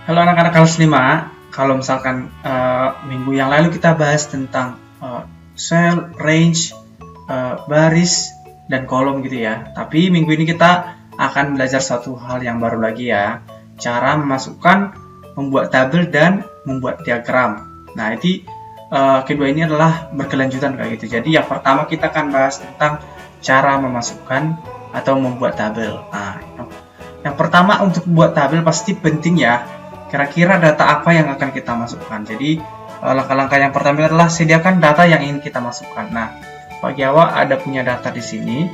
Halo anak-anak kelas 5. Kalau misalkan minggu yang lalu kita bahas tentang sel, range, baris, dan kolom gitu ya. Tapi minggu ini kita akan belajar satu hal yang baru lagi ya. Cara memasukkan, membuat tabel, dan membuat diagram. Nah, ini kedua ini adalah berkelanjutan kayak gitu. Jadi yang pertama kita akan bahas tentang cara memasukkan atau membuat tabel. Nah, yang pertama untuk buat tabel pasti penting ya. Kira-kira data apa yang akan kita masukkan. Jadi langkah-langkah yang pertama adalah sediakan data yang ingin kita masukkan. Nah, Pak Giawa ada punya data di sini.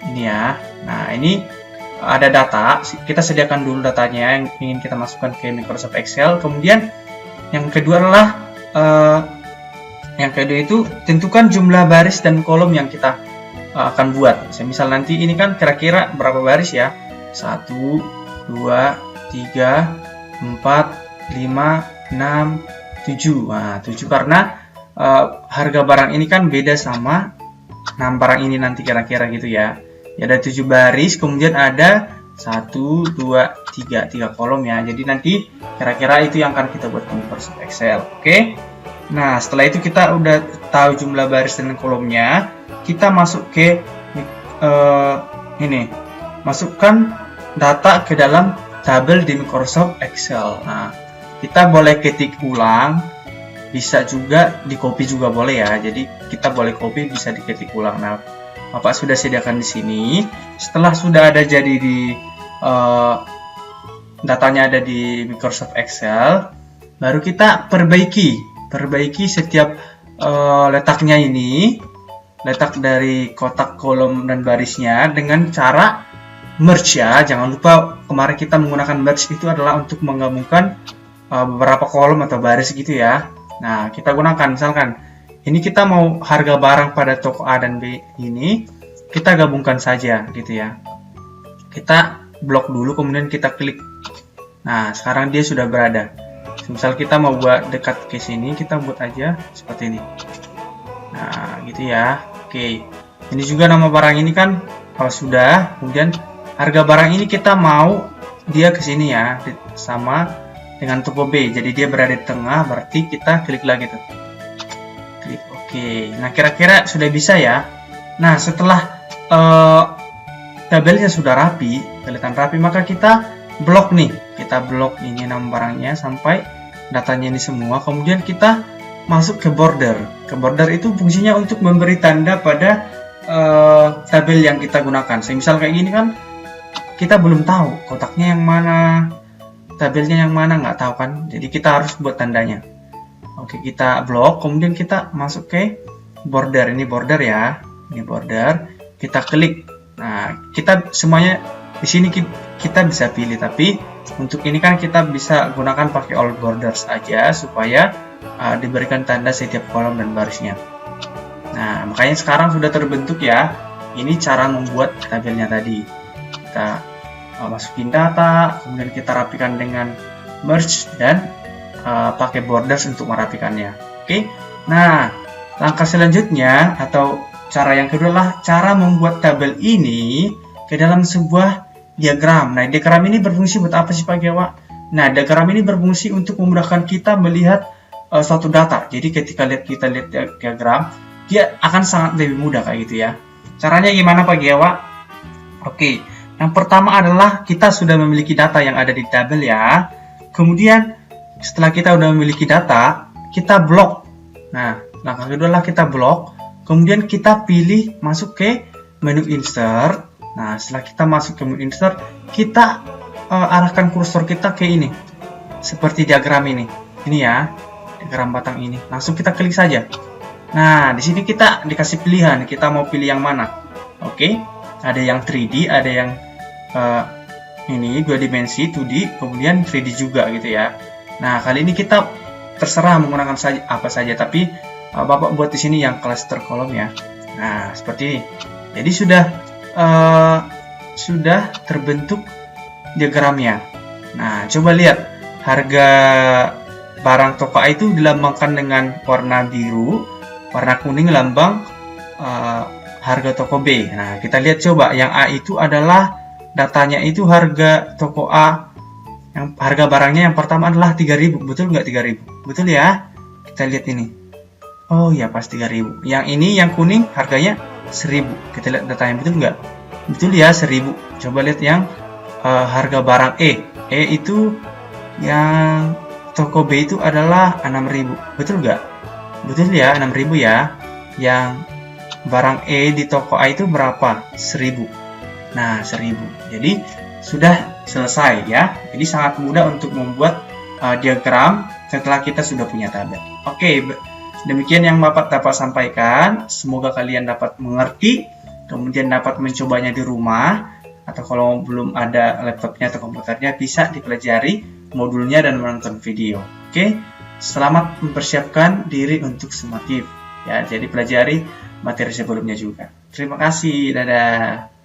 Ini ya. Nah, ini ada data. Kita sediakan dulu datanya yang ingin kita masukkan ke Microsoft Excel. Kemudian yang kedua adalah itu tentukan jumlah baris dan kolom yang kita akan buat. Misal nanti ini kan kira-kira berapa baris ya? 1, 2, 3, 4, 5, 6, 7. Nah, 7 karena harga barang ini kan beda sama 6 barang ini nanti kira-kira gitu ya. Ya ada 7 baris, kemudian ada 1, 2, 3 kolom ya. Jadi nanti kira-kira itu yang akan kita buat di Microsoft Excel. Oke. Nah, setelah itu kita udah tahu jumlah baris dan kolomnya, kita masuk ke ini. Masukkan data ke dalam tabel di Microsoft Excel. Nah, kita boleh ketik ulang, bisa juga di copy juga boleh ya. Jadi kita boleh copy, bisa diketik ulang. Nah, Bapak sudah sediakan di sini. Setelah sudah ada jadi di datanya ada di Microsoft Excel, baru kita perbaiki setiap letaknya ini, letak dari kotak, kolom, dan barisnya dengan cara merge ya. Jangan lupa kemarin kita menggunakan merge itu adalah untuk menggabungkan beberapa kolom atau baris gitu ya. Nah, kita gunakan misalkan ini kita mau harga barang pada toko A dan B ini, kita gabungkan saja gitu ya. Kita blok dulu kemudian kita klik. Nah, sekarang dia sudah berada. Misal kita mau buat dekat ke sini, kita buat aja seperti ini. Nah, gitu ya. Oke. Ini juga nama barang ini kan sudah, kemudian harga barang ini kita mau dia ke sini ya, sama dengan toko B. Jadi dia berada di tengah, berarti kita klik lagi tuh. Klik oke. Nah, kira-kira sudah bisa ya. Nah, setelah tabelnya sudah rapi, kelihatan rapi, maka kita blok nih. Kita blok ini nama barangnya sampai datanya ini semua. Kemudian kita masuk ke border. Ke border itu fungsinya untuk memberi tanda pada tabel yang kita gunakan. Misal kayak gini kan, kita belum tahu kotaknya yang mana, tabelnya yang mana, nggak tahu kan. Jadi kita harus buat tandanya. Oke, kita blok, kemudian kita masuk ke border. Ini border ya, ini border. Kita klik. Nah, kita semuanya di sini kita bisa pilih, tapi untuk ini kan kita bisa gunakan pakai all borders aja supaya diberikan tanda setiap kolom dan barisnya. Nah, makanya sekarang sudah terbentuk ya. Ini cara membuat tabelnya tadi. Kita masukin data, kemudian kita rapikan dengan merge dan pakai borders untuk merapikannya. Oke. Nah, langkah selanjutnya atau cara yang kedua adalah cara membuat tabel ini ke dalam sebuah diagram. Nah, diagram ini berfungsi buat apa sih Pak Giawa? Nah, diagram ini berfungsi untuk memudahkan kita melihat suatu data. Jadi ketika kita lihat diagram, dia akan sangat lebih mudah kayak gitu ya. Caranya gimana Pak Giawa? Oke. Yang pertama adalah kita sudah memiliki data yang ada di tabel ya. Kemudian setelah kita sudah memiliki data, kita blok. Nah, langkah kedua adalah kita blok. Kemudian kita pilih masuk ke menu insert. Nah, setelah kita masuk ke menu insert, kita arahkan kursor kita ke ini. Seperti diagram ini. Ini ya, diagram batang ini. Langsung kita klik saja. Nah, di sini kita dikasih pilihan, kita mau pilih yang mana. Oke, ada yang 3D, ada yang ini 2 dimensi 2D, kemudian 3D juga gitu ya. Nah, kali ini kita terserah menggunakan apa saja, tapi Bapak buat di sini yang cluster kolom ya. Nah, seperti ini. Jadi sudah terbentuk diagramnya. Nah, coba lihat harga barang toko A itu dilambangkan dengan warna biru, warna kuning lambang harga toko B. Nah, kita lihat coba yang A itu adalah datanya itu harga toko A Yang harga barangnya yang pertama adalah 3.000. Betul nggak 3.000? Betul ya? Kita lihat ini. Oh ya, pas 3.000. Yang ini yang kuning harganya 1.000. Kita lihat datanya, betul nggak? Betul ya, 1.000. Coba lihat yang harga barang E. E itu yang toko B itu adalah 6.000. Betul nggak? Betul ya, 6.000 ya. Yang barang E di toko A itu berapa? 1.000. Nah, 1.000. Jadi sudah selesai ya. Jadi sangat mudah untuk membuat diagram setelah kita sudah punya tabel. Oke, demikian yang Bapak dapat sampaikan. Semoga kalian dapat mengerti, kemudian dapat mencobanya di rumah, atau kalau belum ada laptopnya atau komputernya bisa dipelajari modulnya dan menonton video. Oke, selamat mempersiapkan diri untuk summative ya. Jadi pelajari materi sebelumnya juga. Terima kasih, dadah.